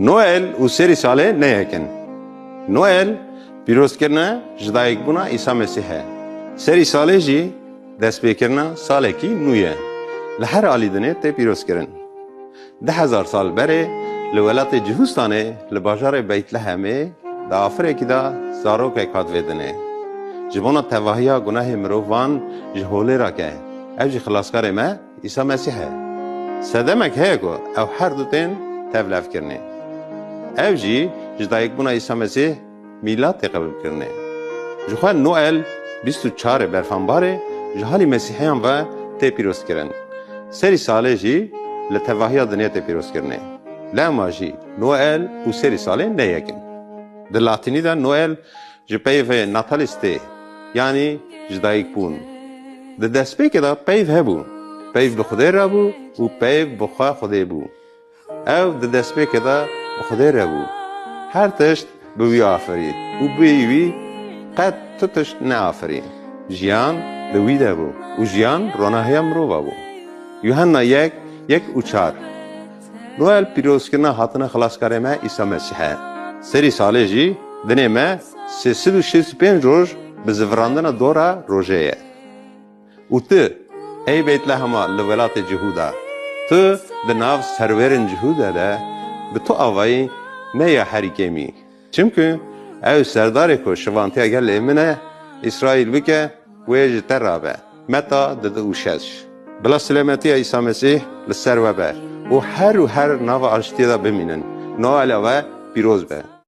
Noel û serî salê neyekin. Noel pîrozkirina ji dayîkbûna Îsa Mesîh e. Serî salê jî destpêkirina salekî nû ye. Li her alî dinê tê pîrozkirin. 10,000 sal berê li welatê Cihistanê li bajarê Beytlehemê di afirekî de zarokek hat vêdinê. Ji bona tevahiya gunehê mirovan ji holêrake ev jî xilaskarê me Îsa Mesîh e. Sedemek heye ku ew her du tên tevlevkirinê. Ev jî ji dayîkbûna Îsa Mesîh mîlatê qebûlkirinê. Ji xwe Noel 24 berfanbarê ji halî Mesîheyan ve tê pîrozkirin. Serî salê jî li tevahiya dinê tê pîrozkirinê. Lema jî Noel û serî salê neyekin. Di Latînî de Noel ji peyvê Natalistê yanî ji dayîkbûn. Di destpêkê de peyv hebû. Peyv bi Xwedê re bû û peyv bi xwe Xwedê bû. Ew di destpêkê de bi Xwedê re bû. Her tişt bi wî afirî û bê wî qet tu tişt neafirî. Jiyan li wî de bû û jiyan ronahiya mirova bû. Yuhanna 1 û 4. Noel pîrozkirina hatina xilaskarê me Îsa Mesîh e. Serî salê jî dinê me 365 roj bi zivirandina dora rojê ye. û tu ey Beytlehema li welatê Cihûda, tu di nav serwerên Cihûdê de bi tu avayî neya herî kêmî. Çimkî ew serdarê ku şivantiya gelê min e, İsraîl bike wê ji te rabe. Meta didi û şeş. Bila silemetiya Îsa Mesîh li ser we be û her nava aştiya da bimînin. Noel ve pîroz be.